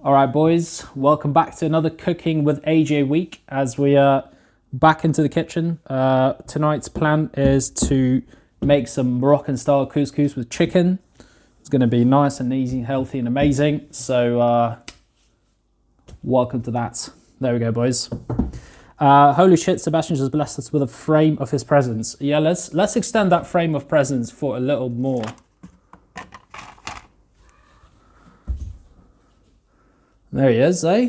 All right, boys, welcome back to another Cooking with AJ week as we are back into the kitchen. Tonight's plan is to make some Moroccan style couscous with chicken. It's going to be nice and easy, healthy and amazing. So welcome to that. There we go, boys. Holy shit, Sebastian just blessed us with a frame of his presence. Yeah, let's extend that frame of presence for a little more. There he is, eh?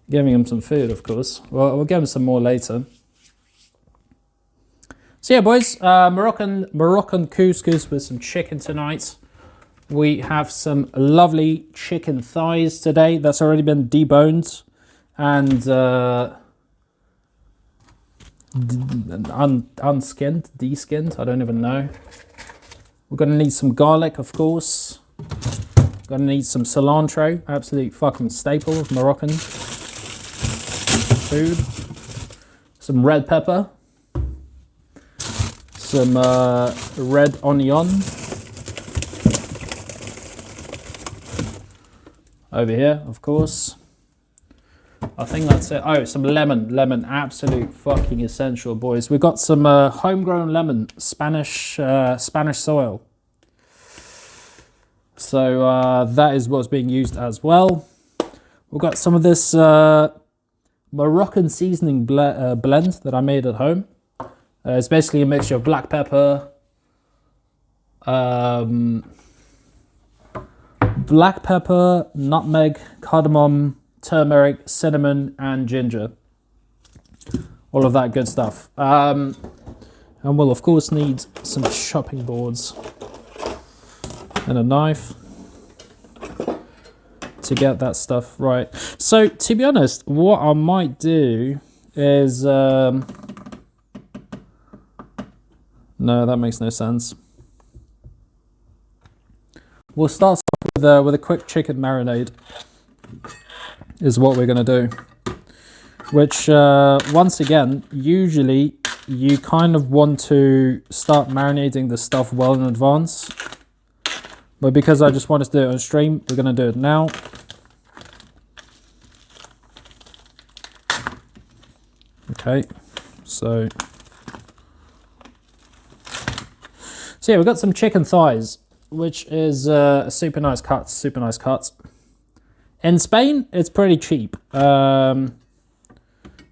Giving him some food, of course. Well, we'll give him some more later. So yeah, boys, Moroccan couscous with some chicken tonight. We have some lovely chicken thighs today that's already been deboned and unskinned, deskinned, I don't even know. We're going to need some garlic, of course. Going to need some cilantro, absolute fucking staple of Moroccan food. Some red pepper. Some red onion. Over here, of course. I think that's it. Oh, some lemon, absolute fucking essential, boys. We've got some homegrown lemon, Spanish soil. So that is what's being used as well. We've got some of this Moroccan seasoning blend that I made at home. It's basically a mixture of black pepper, nutmeg, cardamom, turmeric, cinnamon, and ginger. All of that good stuff. And we'll of course need some chopping boards and a knife to get that stuff right. So to be honest, what I might do is no, that makes no sense. We'll start with a quick chicken marinade is what we're going to do, which once again, usually you kind of want to start marinating the stuff well in advance, but because I just wanted to do it on stream, we're going to do it now. Okay, so yeah, we've got some chicken thighs, which is a super nice cut. In Spain, it's pretty cheap. In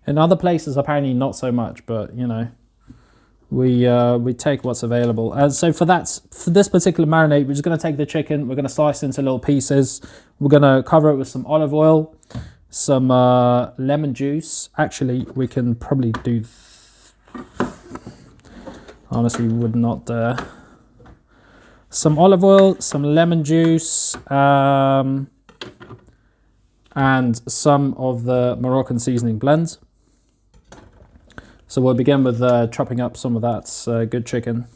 other places, apparently not so much, but you know, we take what's available. And so for this particular marinade, we're just going to take the chicken, we're going to slice it into little pieces. We're going to cover it with some olive oil, some lemon juice. Actually, we can probably do. Honestly, would not dare. Some olive oil, some lemon juice, and some of the Moroccan seasoning blend. So we'll begin with chopping up some of that good chicken.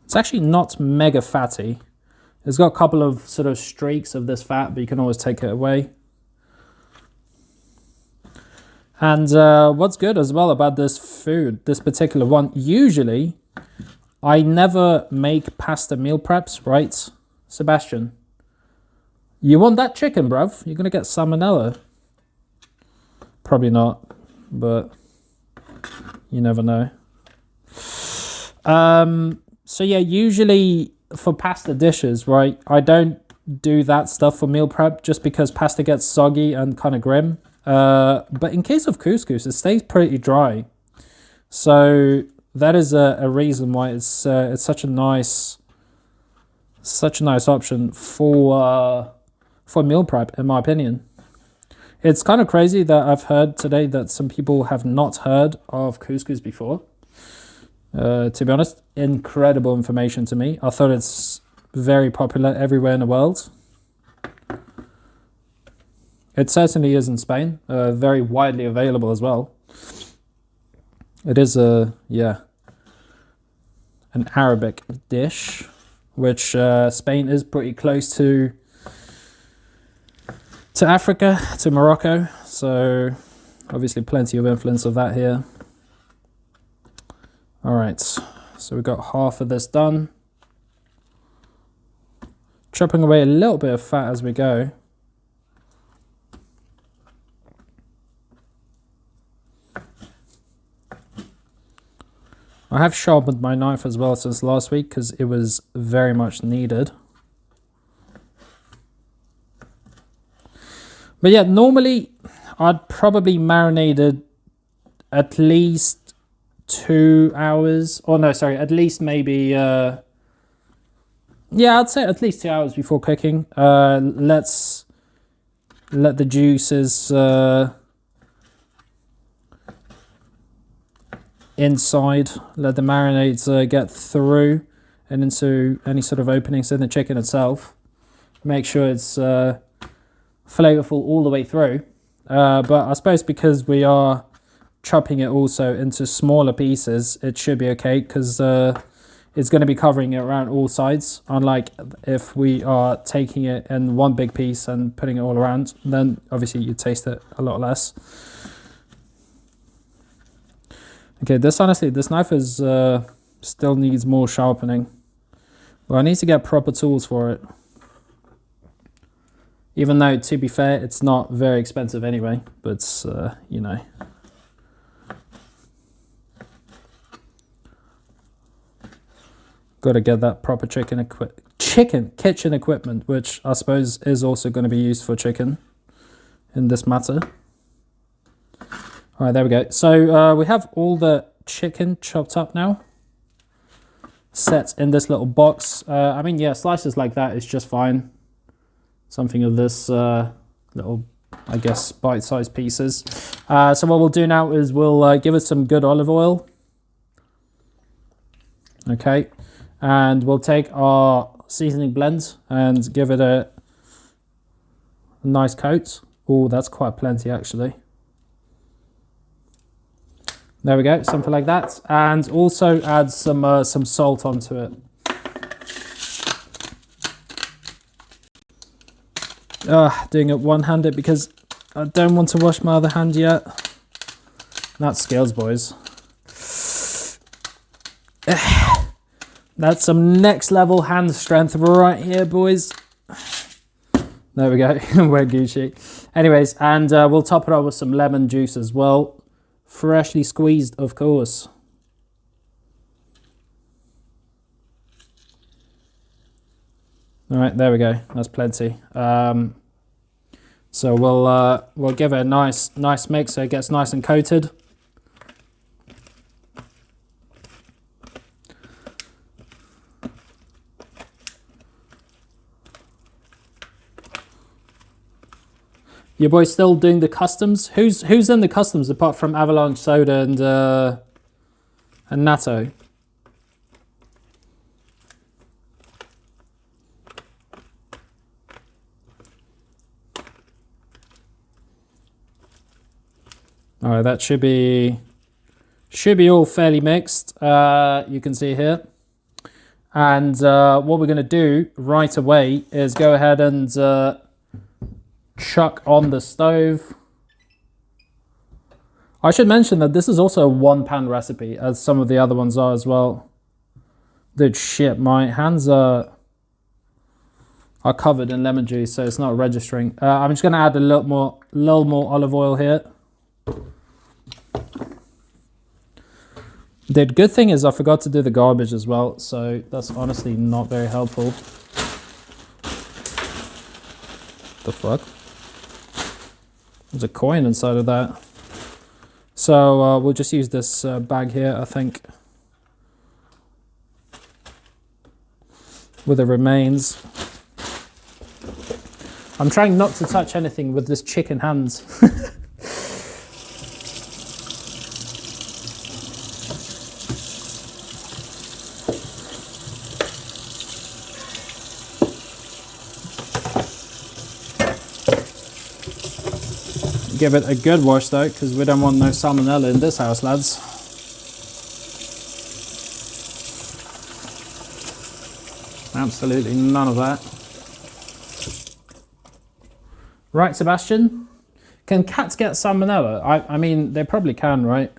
It's actually not mega fatty. It's got a couple of sort of streaks of this fat, but you can always take it away. And what's good as well about this food, this particular one, usually I never make pasta meal preps, right? Sebastian, you want that chicken, bruv? You're going to get salmonella. Probably not, but you never know. So yeah, usually for pasta dishes, right, I don't do that stuff for meal prep just because pasta gets soggy and kind of grim. But in case of couscous, it stays pretty dry. So that is a reason why it's such a nice option for meal prep, in my opinion. It's kind of crazy that I've heard today that some people have not heard of couscous before. To be honest, incredible information to me. I thought it's very popular everywhere in the world. It certainly is in Spain, very widely available as well. It is an Arabic dish, which Spain is pretty close to Africa, to Morocco. So obviously plenty of influence of that here. All right, so we've got half of this done. chopping away a little bit of fat as we go. I have sharpened my knife as well since last week because it was very much needed. But yeah, normally I'd probably marinated at least 2 hours. Oh no, sorry, at least maybe, yeah, I'd say at least 2 hours before cooking. Let's let the juices inside, let the marinades get through and into any sort of openings in the chicken itself. Make sure it's flavorful all the way through. But I suppose because we are chopping it also into smaller pieces, it should be okay because it's going to be covering it around all sides. Unlike if we are taking it in one big piece and putting it all around, then obviously you taste it a lot less. Okay, this knife is still needs more sharpening. Well, I need to get proper tools for it. Even though, to be fair, it's not very expensive anyway, but you know. Got to get that proper kitchen equipment, which I suppose is also going to be used for chicken in this matter. All right, there we go. So we have all the chicken chopped up now, set in this little box. I mean, yeah, slices like that is just fine. Something of this little, I guess, bite-sized pieces. So what we'll do now is we'll give it some good olive oil. Okay, and we'll take our seasoning blend and give it a nice coat. Oh, that's quite plenty actually. There we go, something like that. And also add some salt onto it. Doing it one-handed because I don't want to wash my other hand yet. That's skills, boys. That's some next level hand strength right here, boys. There we go, we're Gucci. Anyways, and we'll top it up with some lemon juice as well. Freshly squeezed, of course. All right, there we go. That's plenty. So we'll give it a nice mix so it gets nice and coated. Your boy's still doing the customs. Who's in the customs apart from Avalanche Soda and Natto? All right, that should be all fairly mixed. You can see here. And what we're going to do right away is go ahead and chuck on the stove. I should mention that this is also a one-pan recipe, as some of the other ones are as well. Dude, shit, my hands are covered in lemon juice, so it's not registering. I'm just going to add a little more olive oil here. The good thing is I forgot to do the garbage as well, so that's honestly not very helpful. The fuck? There's a coin inside of that. So we'll just use this bag here, I think, with the remains. I'm trying not to touch anything with this chicken hands. Give it a good wash though, because we don't want no salmonella in this house, lads. Absolutely none of that. Right, Sebastian? Can cats get salmonella? I mean, they probably can, right?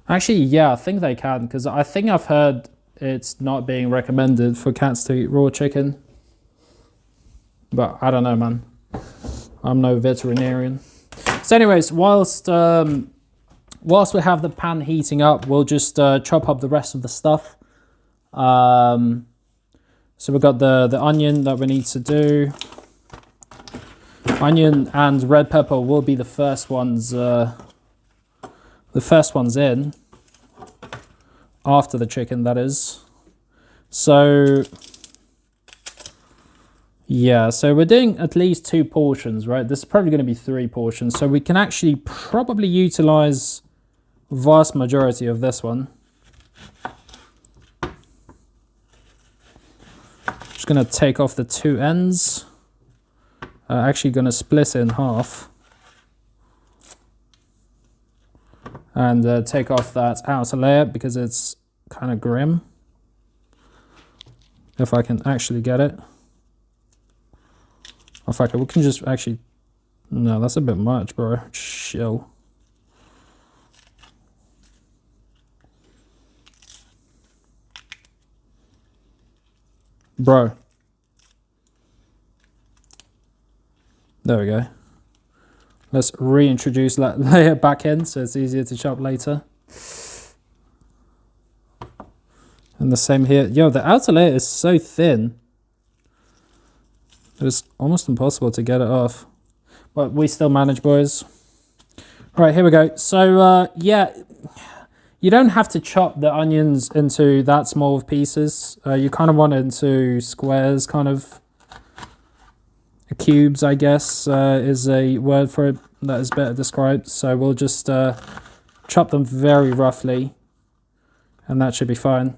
Actually, yeah, I think they can, because I think I've heard it's not being recommended for cats to eat raw chicken. But I don't know, man. I'm no veterinarian. So anyways, whilst we have the pan heating up, we'll just chop up the rest of the stuff. So we've got the onion that we need to do. Onion and red pepper will be the first ones in. After the chicken, that is. So yeah, so we're doing at least 2 portions, right? This is probably going to be 3 portions, so we can actually probably utilize vast majority of this one. Just going to take off the 2 ends. Actually going to split it in half. And take off that outer layer because it's kind of grim. If I can actually get it. Oh fuck it, we can just actually... No, that's a bit much, bro. Chill. Bro. There we go. Let's reintroduce that layer back in so it's easier to chop later. And the same here. Yo, the outer layer is so thin. It's almost impossible to get it off. But we still manage, boys. All right, here we go. So, yeah, you don't have to chop the onions into that small of pieces. You kind of want it into squares, kind of. Cubes, I guess, is a word for it that is better described. So we'll just chop them very roughly, and that should be fine.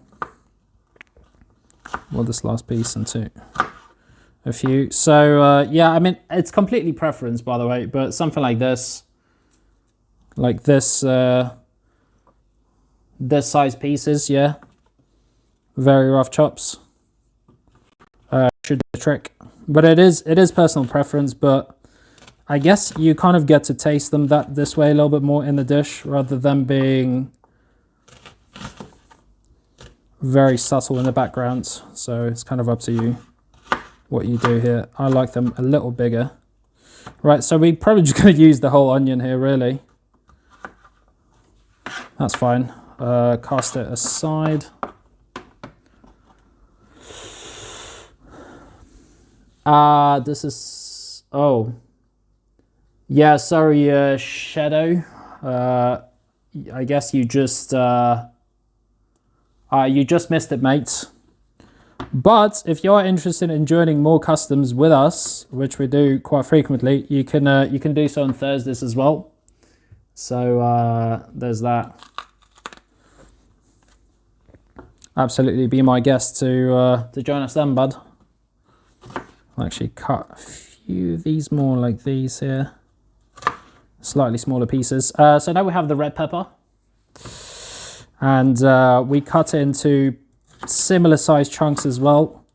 Well, this last piece into a few. So yeah, I mean, it's completely preference, by the way, but something like this, this size pieces, yeah, very rough chops should do the trick. But it is personal preference, but I guess you kind of get to taste them this way a little bit more in the dish rather than being very subtle in the background. So it's kind of up to you what you do here. I like them a little bigger. Right, so we're probably just going to use the whole onion here, really. That's fine. Cast it aside. This is... Oh. Yeah, sorry, Shadow. I guess you just missed it, mate. But if you're interested in joining more customs with us, which we do quite frequently, you can do so on Thursdays as well. So there's that. Absolutely, be my guest to join us then, bud. I'll actually cut a few of these more like these here. Slightly smaller pieces. So now we have the red pepper. And we cut it into similar size chunks as well.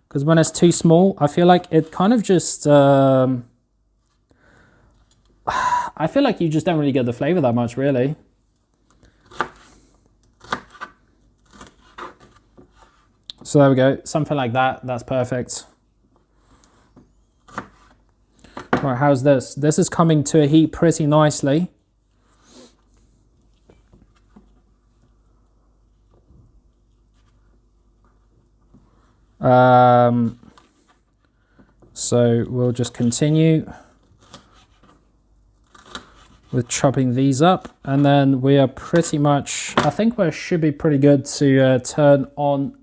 Because when it's too small, I feel like it kind of just... I feel like you just don't really get the flavor that much, really. So there we go. Something like that. That's perfect. Right, how's this? This is coming to a heat pretty nicely. So we'll just continue with chopping these up, and then we are pretty much, I think we should be pretty good to turn on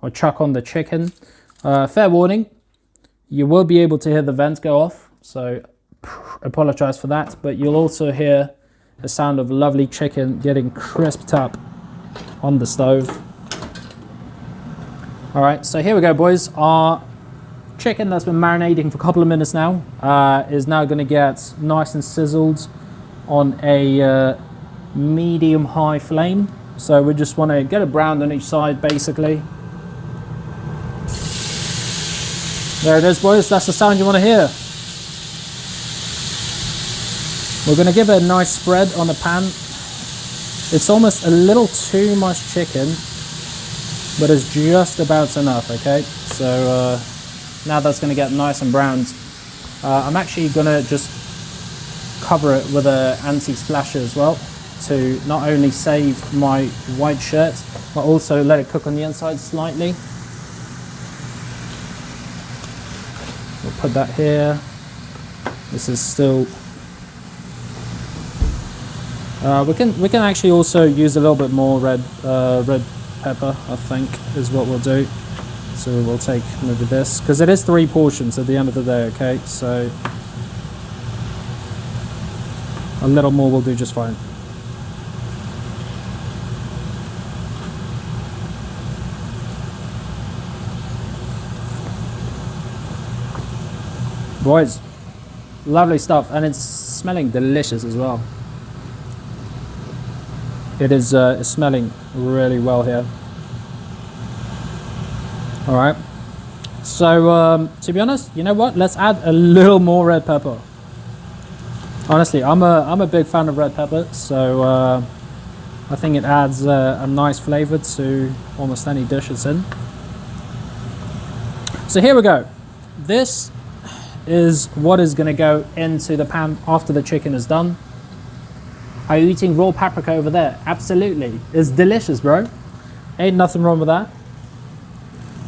or chuck on the chicken. Fair warning, you will be able to hear the vent go off, so apologize for that, but you'll also hear the sound of lovely chicken getting crisped up on the stove. All right, so here we go, boys. Our chicken that's been marinating for a couple of minutes now is now going to get nice and sizzled on a medium-high flame. So we just want to get it browned on each side, basically. There it is, boys. That's the sound you want to hear. We're going to give it a nice spread on the pan. It's almost a little too much chicken. but it's just about enough, okay? So now that's going to get nice and browned. I'm actually going to just cover it with an anti-splasher as well, to not only save my white shirt, but also let it cook on the inside slightly. We'll put that here. This is still... we can actually also use a little bit more red pepper, I think, is what we'll do. So we'll take maybe this, because it is 3 portions at the end of the day, okay? So a little more will do just fine. Boys, lovely stuff, and it's smelling delicious as well. It is smelling really well here. All right, so to be honest, you know what? Let's add a little more red pepper. Honestly, I'm a big fan of red pepper, so I think it adds a nice flavor to almost any dish it's in. So here we go. This is what is going to go into the pan after the chicken is done. Are you eating raw paprika over there? Absolutely. It's delicious, bro. Ain't nothing wrong with that.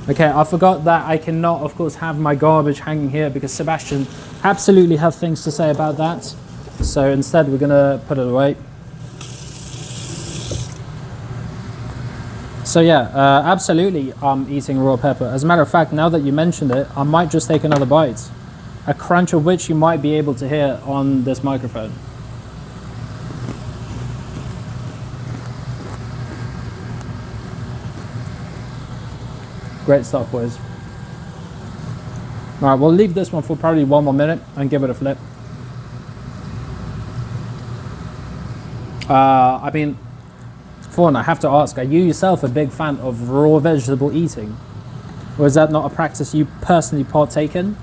Okay, I forgot that I cannot, of course, have my garbage hanging here because Sebastian absolutely has things to say about that. So instead, we're going to put it away. So yeah, absolutely, I'm eating raw pepper. As a matter of fact, now that you mentioned it, I might just take another bite. A crunch of which you might be able to hear on this microphone. Great stuff, boys. All right, we'll leave this one for probably 1 more minute and give it a flip. I mean, Fawn, I have to ask, are you yourself a big fan of raw vegetable eating? Or is that not a practice you personally partake in?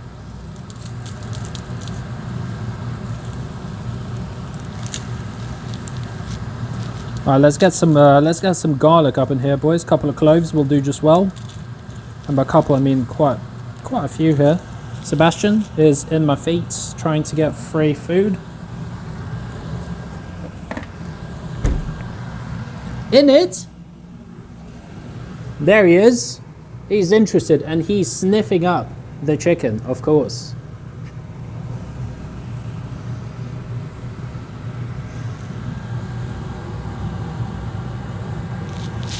All right, let's get some garlic up in here, boys. A couple of cloves will do just well. And by couple, I mean quite a few here. Sebastian is in my feet, trying to get free food. In it? There he is. He's interested, and he's sniffing up the chicken, of course.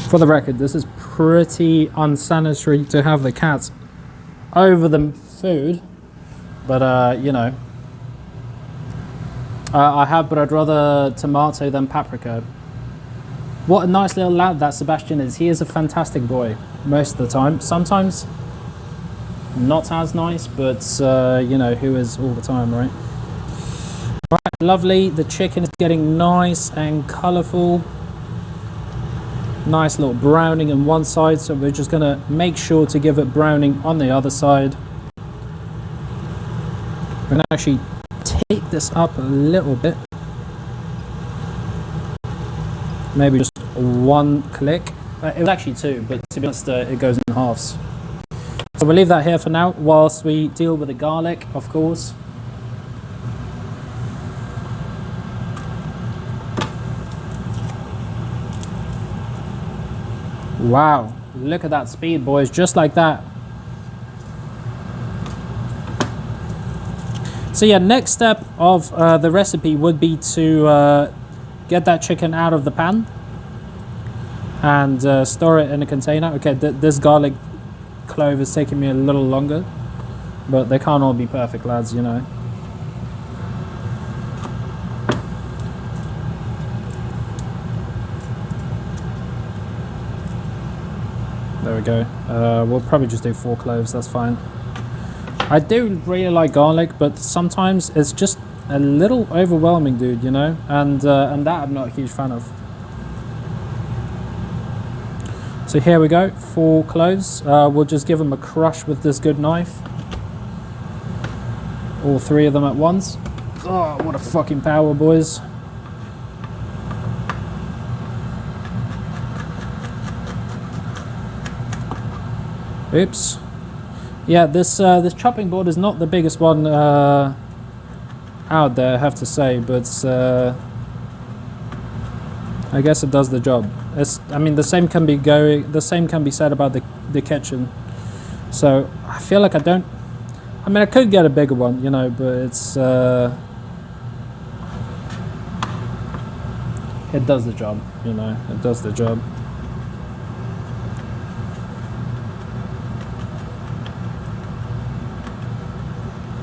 For the record, this is pretty unsanitary to have the cat over the food, but you know, but I'd rather tomato than paprika. What a nice little lad that Sebastian is. He is a fantastic boy most of the time. Sometimes not as nice, but you know, who is all the time, right? All right, lovely. The chicken is getting nice and colourful. Nice little browning on one side, so we're just gonna make sure to give it browning on the other side. We're gonna actually take this up a little bit, maybe just 1 click. It was actually 2, but to be honest, it goes in halves. So we'll leave that here for now whilst we deal with the garlic, of course. Wow, look at that speed, boys, just like that. So yeah, next step of the recipe would be to get that chicken out of the pan and store it in a container. Okay, this garlic clove is taking me a little longer, but they can't all be perfect, lads, you know. There we go. We'll probably just do 4 cloves, that's fine. I do really like garlic, but sometimes it's just a little overwhelming, dude, you know? And that I'm not a huge fan of. So here we go, 4 cloves. We'll just give them a crush with this good knife. All 3 of them at once. Oh, what a fucking power, boys. Oops. Yeah, this chopping board is not the biggest one out there, I have to say, but I guess it does the job. I mean, the same can be said about the kitchen. So I feel like I could get a bigger one, you know, but it does the job, you know, it does the job.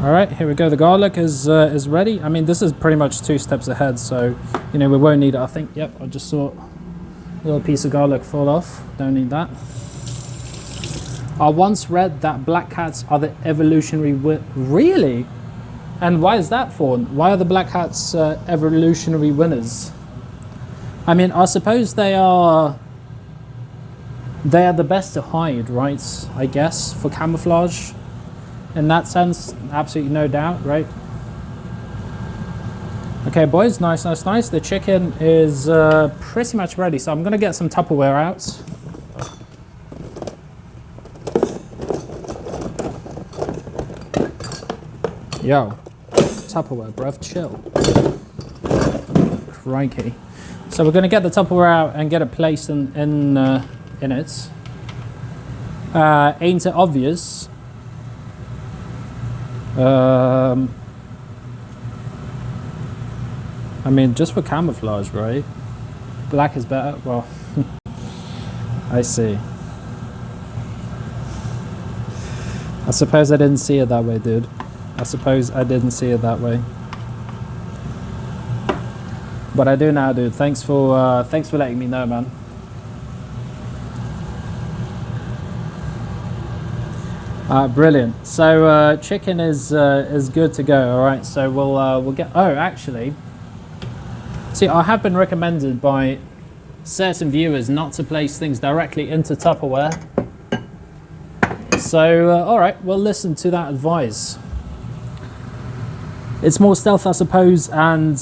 All right, here we go. The garlic is ready. I mean, this is pretty much 2 steps ahead, so you know we won't need it. I think. Yep, I just saw a little piece of garlic fall off. Don't need that. I once read that black cats are the evolutionary really, and why is that for? Why are the black cats evolutionary winners? I mean, I suppose they are the best to hide, right? I guess for camouflage. In that sense, absolutely no doubt, right? Okay, boys, nice. The chicken is pretty much ready, so I'm gonna get some Tupperware out. Yo, Tupperware, bruv, chill. Crikey. So we're gonna get the Tupperware out and get it placed in it. Ain't it obvious? I mean, just for camouflage, right? Black is better. Well, I see. I suppose I didn't see it that way, dude. I suppose I didn't see it that way. But I do now, dude. Thanks for letting me know, man. Brilliant. So chicken is good to go. All right. So we'll get. Oh, actually, see, I have been recommended by certain viewers not to place things directly into Tupperware. So all right, we'll listen to that advice. It's more stealth, I suppose, and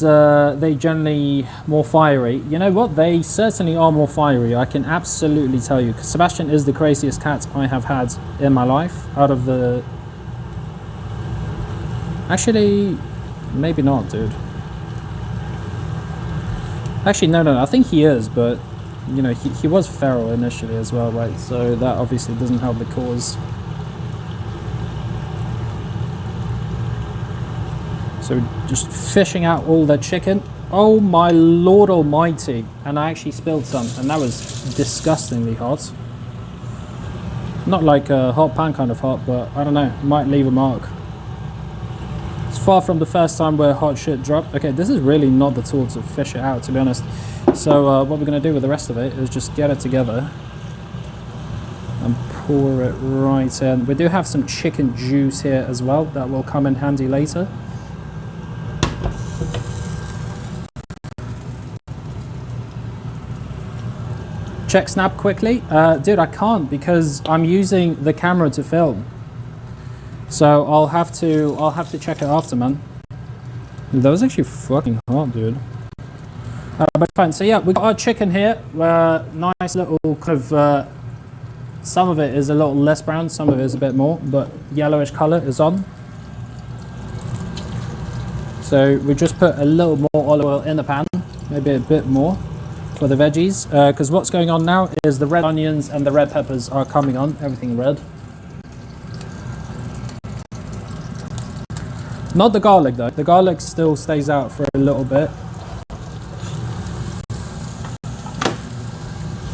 they generally more fiery. You know what? They certainly are more fiery. I can absolutely tell you. 'Cause Sebastian is the craziest cat I have had in my life. Out of the... Actually, maybe not, dude. Actually, no. I think he is, but, you know, he was feral initially as well, right? So that obviously doesn't help the cause. So just fishing out all the chicken. Oh my Lord almighty. And I actually spilled some, and that was disgustingly hot. Not like a hot pan kind of hot, but I don't know, might leave a mark. It's far from the first time where hot shit dropped. Okay, this is really not the tool to fish it out, to be honest. So what we're gonna do with the rest of it is just get it together and pour it right in. We do have some chicken juice here as well that will come in handy later. Check snap quickly. Dude, I can't because I'm using the camera to film. So I'll have to check it after, man. Dude, that was actually fucking hot, dude. But fine. So yeah, we got our chicken here. Nice little kind of. Some of it is a little less brown, some of it is a bit more, but yellowish color is on. So we just put a little more olive oil in the pan, maybe a bit more. For the veggies, because what's going on now is the red onions and the red peppers are coming on, everything red. Not the garlic though, the garlic still stays out for a little bit.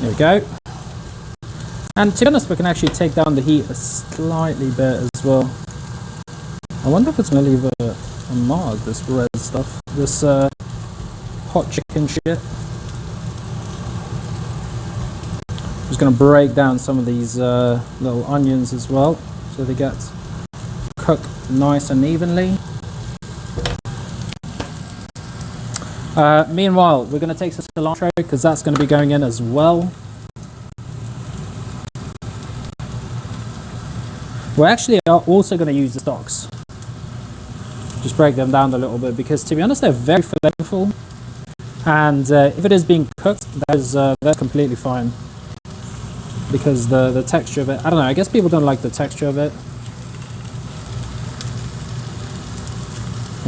There we go. And to be honest, we can actually take down the heat a slightly bit as well. I wonder if it's going to leave a mark, this red stuff, this hot chicken shit. Just going to break down some of these little onions as well, so they get cooked nice and evenly. Meanwhile, we're going to take some cilantro because that's going to be going in as well. We actually are also going to use the stalks. Just break them down a little bit because, to be honest, they're very flavorful. And if it is being cooked, that's completely fine. because the texture of it, I don't know, I guess people don't like the texture of it.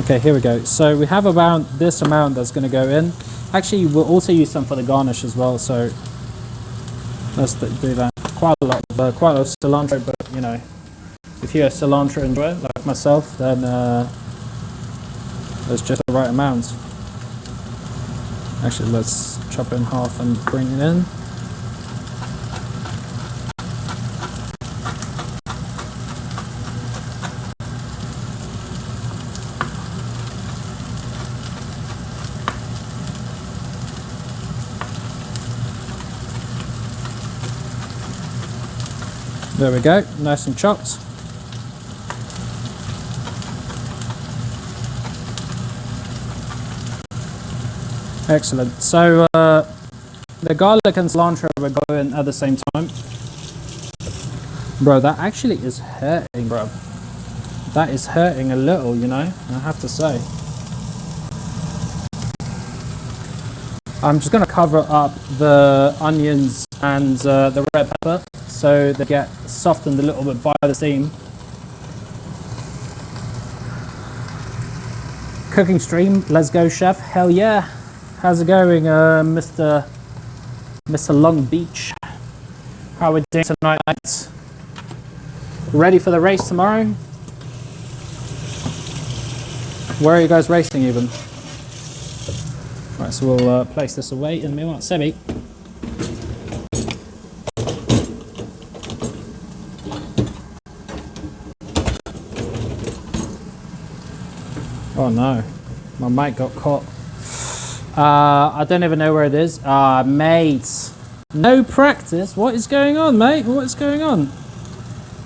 Okay, here we go. So we have about this amount that's going to go in. Actually, we'll also use some for the garnish as well, so let's do that. Quite a lot of cilantro, but you know, if you're a cilantro enjoyer like myself, then that's just the right amount. Actually, let's chop it in half and bring it in. There we go, nice and chopped. Excellent. So the garlic and cilantro will go in at the same time. Bro, that actually is hurting, bro. That is hurting a little, you know, I have to say. I'm just going to cover up the onions and the red pepper so they get softened a little bit by the steam. Cooking stream, let's go, chef. Hell yeah. How's it going, Mr. Long Beach? How are we doing tonight? Ready for the race tomorrow? Where are you guys racing even? Right, so we'll place this away in a minute. Sebi. Oh no, my mic got caught. I don't even know where it is. Mate, no practice. What is going on, mate? What is going on?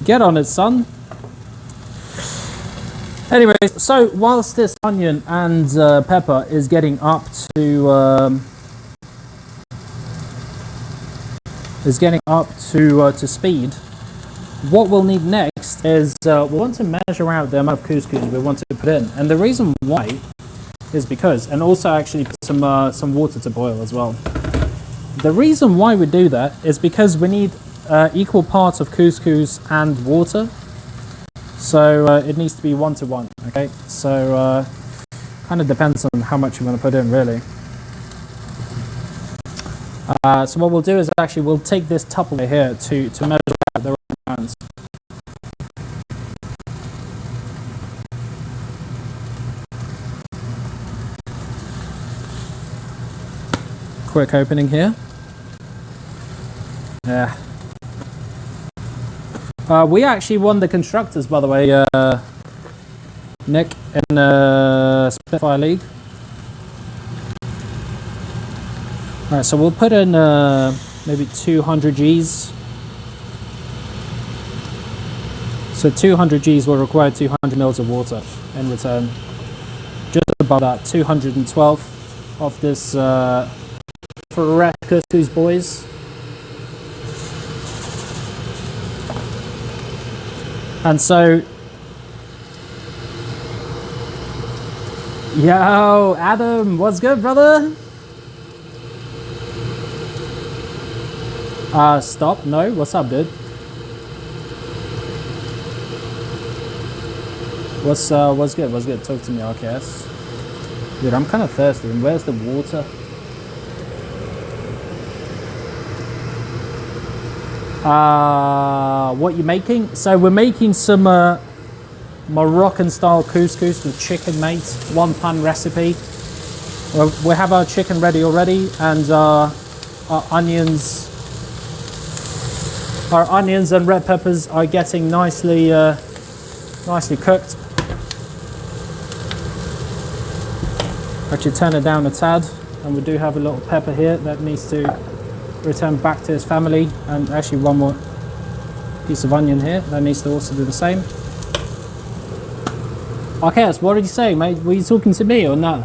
Get on it, son. Anyway, so whilst this onion and pepper is getting up to speed, what we'll need next is we'll want to measure out the amount of couscous we want to put in, and the reason why is because, and also actually put some water to boil as well. The reason why we do that is because we need equal parts of couscous and water. So it needs to be 1 to 1, okay? So kind of depends on how much you want to put in, really. So what we'll do is actually we'll take this Tupperware here to measure out the right amounts. Quick opening here. Yeah. We actually won the constructors, by the way, Nick, in Spitfire League. Alright, so we'll put in maybe 200 Gs. So 200 Gs will require 200 mils of water in return. Just about that, 212 of this fresh couscous, boys. And so, yo, Adam, what's good, brother? Stop, no, what's up, dude? What's good, talk to me, RKS. Dude, I'm kind of thirsty, and where's the water? What you making? So we're making some Moroccan style couscous with chicken, mate. 1-pan recipe. We have our chicken ready already, and our onions and red peppers are getting nicely cooked. Actually turn it down a tad, and we do have a little pepper here that needs to return back to his family, and actually one more piece of onion here that needs to also do the same. Okay, so what are you saying, mate? Were you talking to me or no?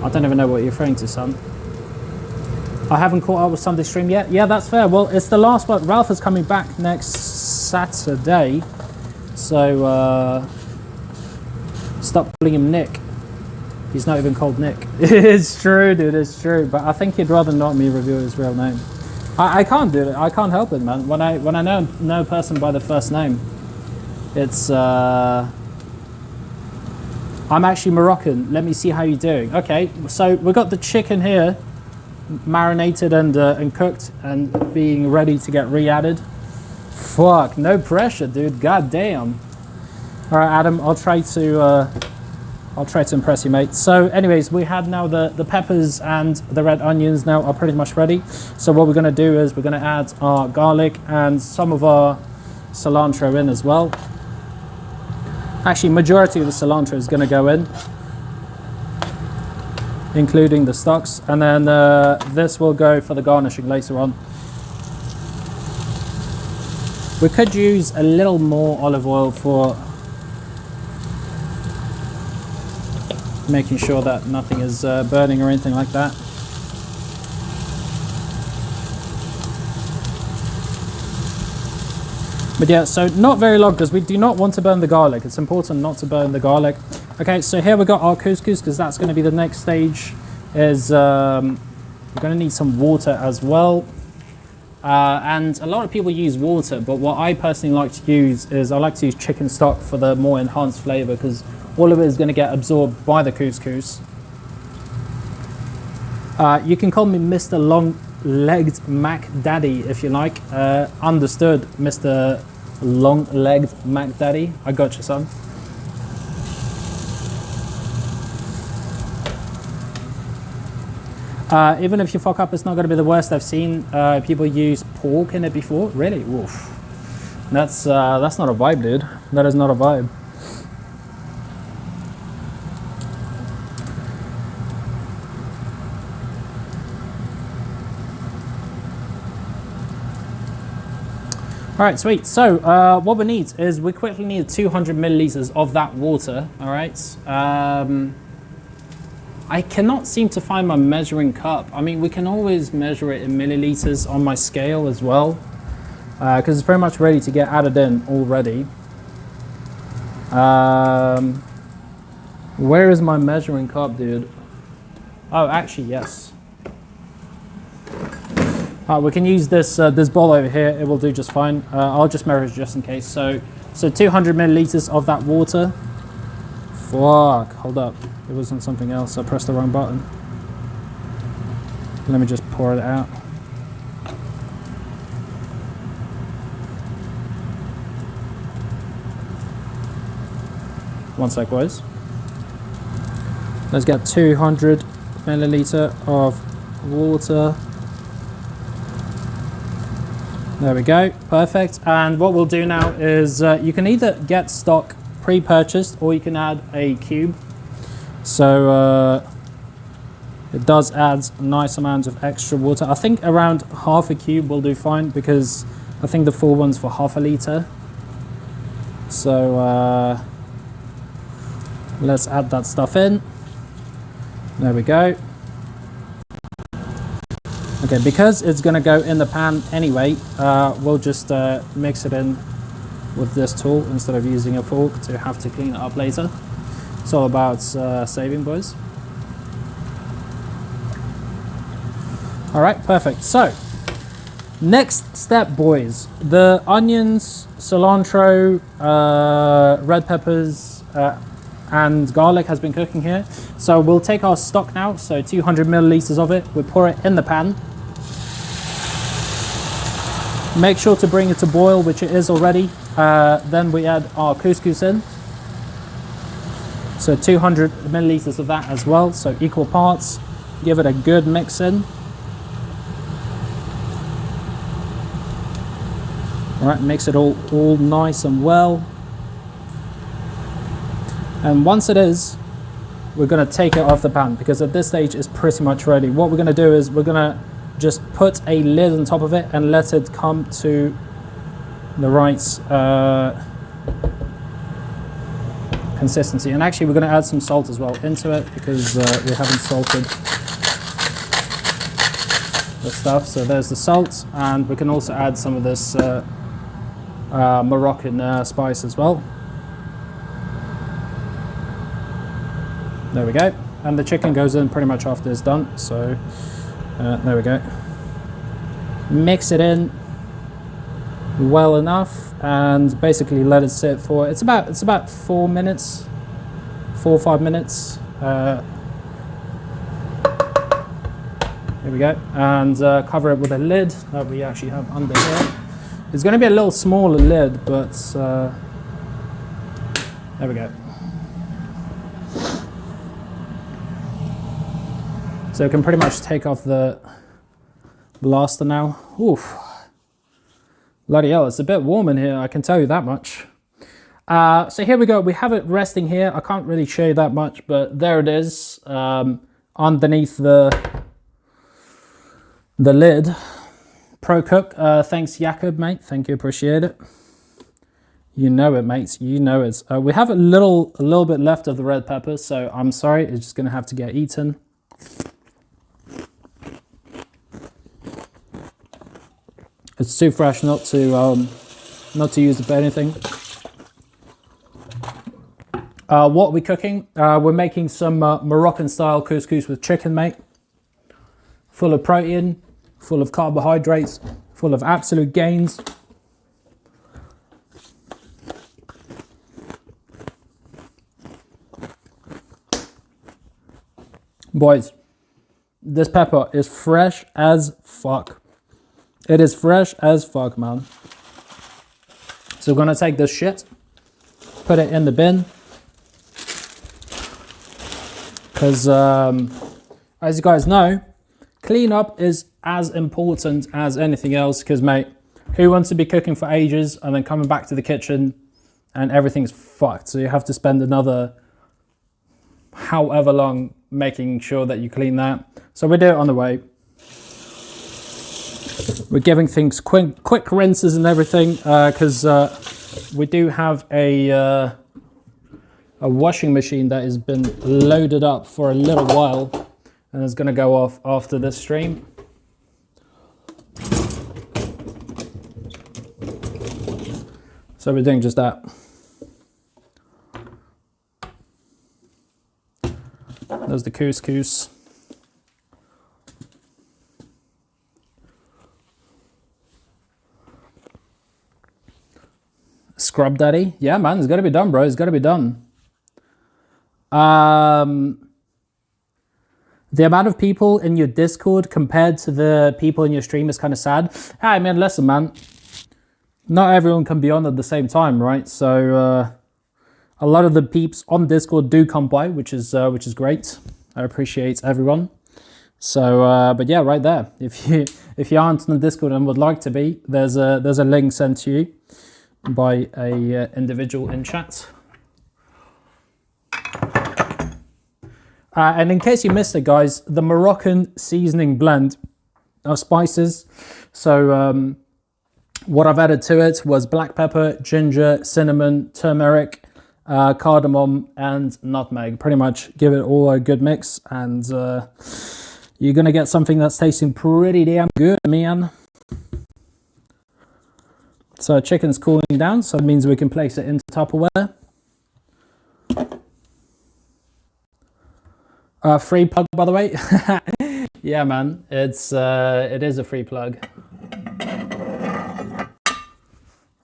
I don't even know what you're referring to, son. I haven't caught up with Sunday stream yet. Yeah, that's fair. Well, it's the last one. Ralph is coming back next Saturday, so stop calling him Nick. He's not even called Nick. It's true, dude. It's true. But I think he'd rather not me reveal his real name. I can't do it. I can't help it, man. When I know a person by the first name, it's I'm actually Moroccan. Let me see how you're doing. Okay, so we got the chicken here, marinated and cooked and being ready to get re-added. Fuck, no pressure, dude. God damn. All right, Adam. I'll try to impress you, mate. So anyways, we had now the peppers and the red onions now are pretty much ready. So what we're going to do is we're going to add our garlic and some of our cilantro in as well. Actually, majority of the cilantro is going to go in, including the stalks. And then this will go for the garnishing later on. We could use a little more olive oil for making sure that nothing is burning or anything like that. But yeah, so not very long because we do not want to burn the garlic. It's important not to burn the garlic. Okay, so here we got our couscous because that's going to be the next stage. Is we're going to need some water as well. And a lot of people use water, but what I personally like to use is I like to use chicken stock for the more enhanced flavor because all of it is going to get absorbed by the couscous. You can call me Mr. Long-Legged Mac Daddy if you like. Understood, Mr. Long-Legged Mac Daddy. I got you, son. Even if you fuck up, it's not going to be the worst. I've seen people use pork in it before. Really? Oof. That's not a vibe, dude. That is not a vibe. All right, sweet. So what we need is we quickly need 200 milliliters of that water. All right. I cannot seem to find my measuring cup. I mean, we can always measure it in milliliters on my scale as well, because it's pretty much ready to get added in already. Where is my measuring cup, dude? Oh, actually, yes. We can use this this bowl over here. It will do just fine. I'll just measure just in case. So 200 milliliters of that water. Fuck, hold up. It wasn't something else. I pressed the wrong button. Let me just pour it out. One sec, boys. Let's get 200 milliliter of water. There we go, perfect. And what we'll do now is you can either get stock pre-purchased or you can add a cube. So it does add a nice amount of extra water. I think around half a cube will do fine because I think the full one's for half a liter. So let's add that stuff in. There we go. Okay, because it's going to go in the pan anyway, we'll just mix it in with this tool instead of using a fork to have to clean it up later. It's all about saving, boys. All right, perfect. So, next step, boys. The onions, cilantro, red peppers, and garlic has been cooking here. So we'll take our stock now, so 200 milliliters of it. We'll pour it in the pan. Make sure to bring it to boil, which it is already. Then we add our couscous in. So 200 milliliters of that as well, so equal parts. Give it a good mix in. All right, mix it all nice and well. And once it is, we're going to take it off the pan because at this stage it's pretty much ready. What we're going to do is we're going to just put a lid on top of it and let it come to the right consistency. And actually we're going to add some salt as well into it because we haven't salted the stuff. So there's the salt, and we can also add some of this Moroccan spice as well. There we go. and the chicken goes in pretty much after it's done. So there we go. Mix it in well enough and basically let it sit for it's about 4 minutes, 4 or 5 minutes. Here we go, and cover it with a lid that we actually have under here. It's going to be a little smaller lid, but there we go. So we can pretty much take off the blaster now. Oof. Bloody hell, it's a bit warm in here, I can tell you that much. So here we go, we have it resting here. I can't really show you that much, but there it is, underneath the lid. Pro cook, thanks Jakob, mate, thank you, appreciate it. You know it, mates, you know it. We have a little bit left of the red pepper, so I'm sorry, it's just gonna have to get eaten. It's too fresh not to use it for anything. What are we cooking? We're making some Moroccan style couscous with chicken, mate. Full of protein, full of carbohydrates, full of absolute gains. Boys, this pepper is fresh as fuck. It is fresh as fuck, man. So we're gonna take this shit, put it in the bin. Because as you guys know, cleanup is as important as anything else. Because mate, who wants to be cooking for ages and then coming back to the kitchen and everything's fucked? So you have to spend another however long making sure that you clean that. So we do it on the way. We're giving things quick rinses and everything because we do have a washing machine that has been loaded up for a little while and is going to go off after this stream. So we're doing just that. There's the couscous. Scrub daddy. Yeah, man, it's got to be done, bro. It's got to be done. The amount of people in your Discord compared to the people in your stream is kind of sad. Hey, man, listen, man. Not everyone can be on at the same time, right? So a lot of the peeps on Discord do come by, which is great. I appreciate everyone. So, but yeah, right there. If you aren't on the Discord and would like to be, there's a link sent to you by a individual in chat. And in case you missed it, guys, the Moroccan seasoning blend of spices. So what I've added to it was black pepper, ginger, cinnamon, turmeric, cardamom, and nutmeg. Pretty much give it all a good mix, and you're gonna get something that's tasting pretty damn good, man. So chicken's cooling down, so it means we can place it into Tupperware. Free plug, by the way. Yeah, man, it is a free plug.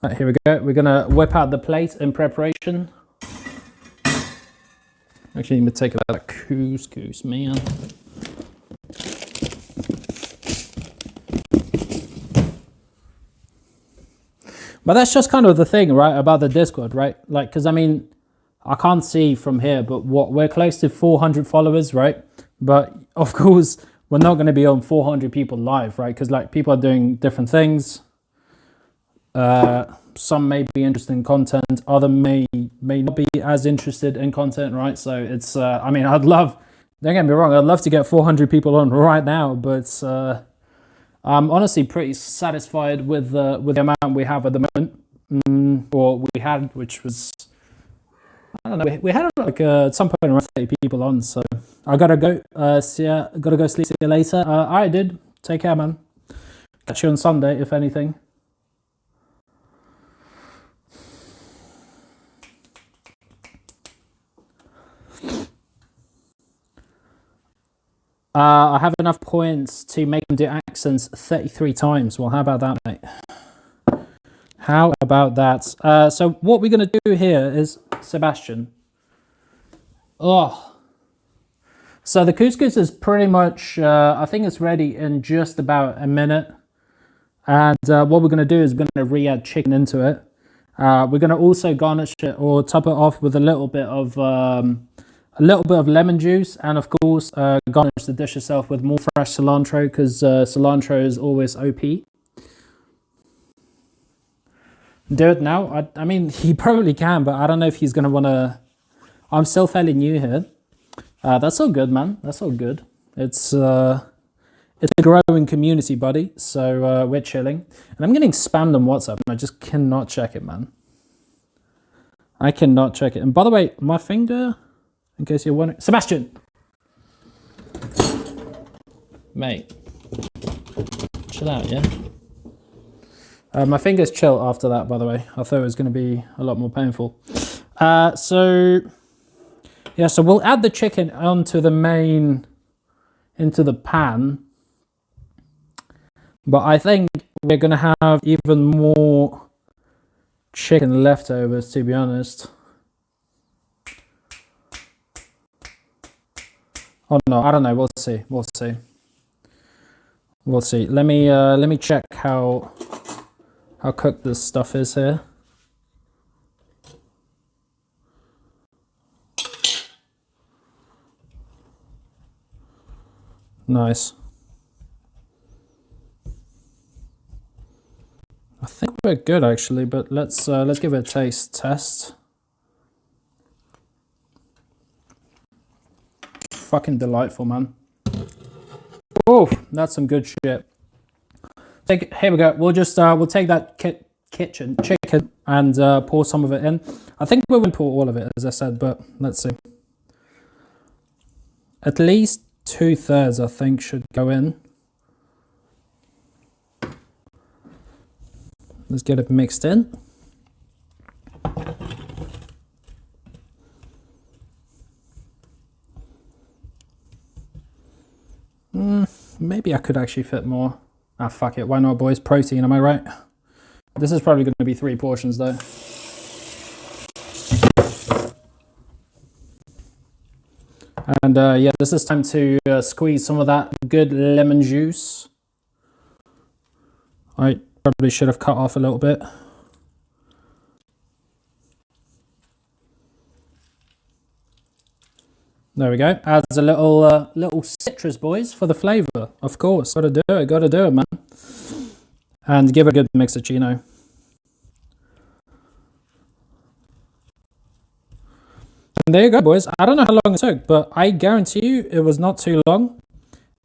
Right, here we go. We're gonna whip out the plate in preparation. Actually, I'm gonna take out that couscous, man. But that's just kind of the thing, right, about the Discord, right? Like, because I mean, I can't see from here, but we're close to 400 followers, right? But of course, we're not going to be on 400 people live, right? Because like people are doing different things. Some may be interested in content, other may not be as interested in content, right? So it's, I mean, don't get me wrong, I'd love to get 400 people on right now, but I'm honestly pretty satisfied with the amount we have at the moment, or we had, which was, I don't know, we had like at some point around 30 people on, so I gotta go. Gotta go sleep. See you later. All right, dude. Take care, man. Catch you on Sunday, if anything. I have enough points to make him do accents 33 times. Well, how about that, mate? How about that? So what we're going to do here is, Sebastian. Oh. So the couscous is pretty much, I think it's ready in just about a minute. And what we're going to do is we're going to re-add chicken into it. We're going to also garnish it or top it off with a little bit of lemon juice, and of course garnish the dish itself with more fresh cilantro, because cilantro is always OP. Do it now. I mean, he probably can, but I don't know if he's going to want to. I'm still fairly new here. That's all good, man. That's all good. It's a growing community, buddy. So we're chilling. And I'm getting spammed on WhatsApp, and I just cannot check it, man. I cannot check it. And by the way, my finger, in case you're wondering, Sebastian, mate, chill out, yeah. My finger's chill after that, by the way. I thought it was going to be a lot more painful. So we'll add the chicken onto the into the pan. But I think we're going to have even more chicken leftovers, to be honest. Oh no, I don't know. We'll see. We'll see. We'll see. Let me check how cooked this stuff is here. Nice. I think we're good actually, but let's give it a taste test. Fucking delightful, man. Oh, that's some good shit. Here we go. We'll just we'll take that chicken and pour some of it in. I think we won't pour all of it, as I said, but let's see. At least 2/3, I think, should go in. Let's get it mixed in. Maybe I could actually fit more. Ah, fuck it. Why not, boys? Protein, am I right? This is probably going to be 3 portions, though. And yeah, this is time to squeeze some of that good lemon juice. I probably should have cut off a little bit. There we go. Adds a little citrus, boys, for the flavour. Of course, gotta do it, man. And give it a good mix of chino. And there you go, boys. I don't know how long it took, but I guarantee you it was not too long.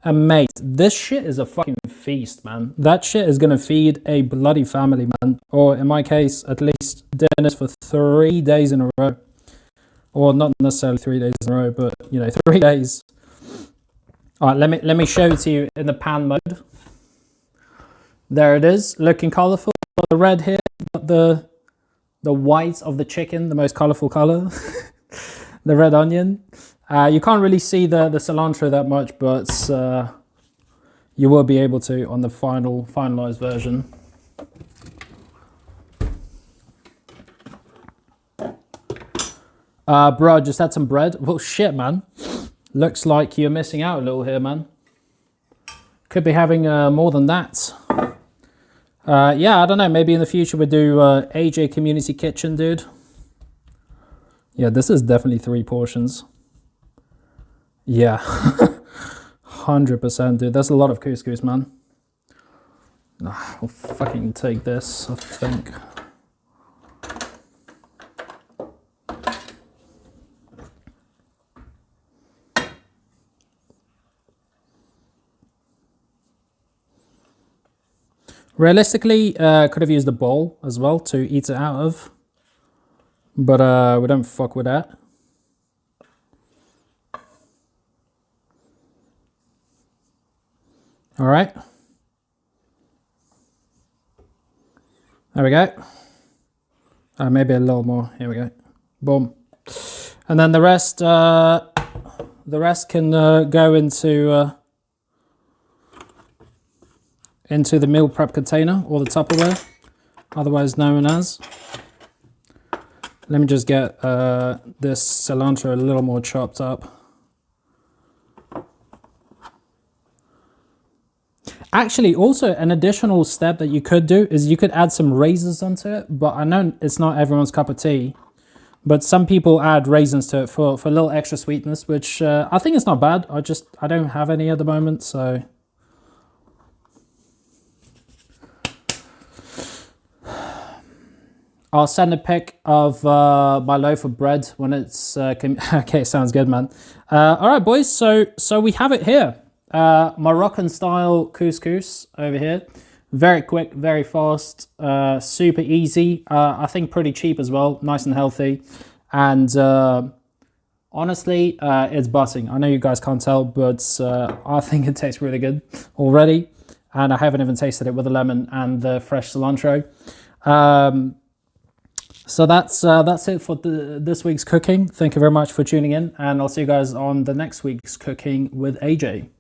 And mate, this shit is a fucking feast, man. That shit is gonna feed a bloody family, man. Or in my case, at least dinners for 3 days in a row. Or not necessarily 3 days in a row, but you know, 3 days. All right, let me show it to you in the pan mode. There it is, looking colourful. The red here, the white of the chicken, the most colourful colour. The red onion. You can't really see the cilantro that much, but you will be able to on the finalised version. Bro, just had some bread. Well, shit, man. Looks like you're missing out a little here, man. Could be having more than that. Yeah, I don't know. Maybe in the future we'll do AJ Community Kitchen, dude. Yeah, this is definitely 3 portions. Yeah. 100%, dude. That's a lot of couscous, man. I'll fucking take this, I think. Realistically, could have used a bowl as well to eat it out of, but we don't fuck with that. All right. There we go. Maybe a little more. Here we go. Boom. And then the rest can go into into the meal prep container or the Tupperware, otherwise known as. Let me just get this cilantro a little more chopped up. Actually, also an additional step that you could do is you could add some raisins onto it, but I know it's not everyone's cup of tea. But some people add raisins to it for a little extra sweetness, which I think is not bad. I don't have any at the moment, so. I'll send a pic of my loaf of bread when it's, okay, sounds good, man. All right, boys, so we have it here. Moroccan style couscous over here. Very quick, very fast, super easy. I think pretty cheap as well, nice and healthy. And honestly, it's buzzing. I know you guys can't tell, but I think it tastes really good already. And I haven't even tasted it with the lemon and the fresh cilantro. So that's it for this week's cooking. Thank you very much for tuning in, and I'll see you guys on the next week's Cooking with AJ.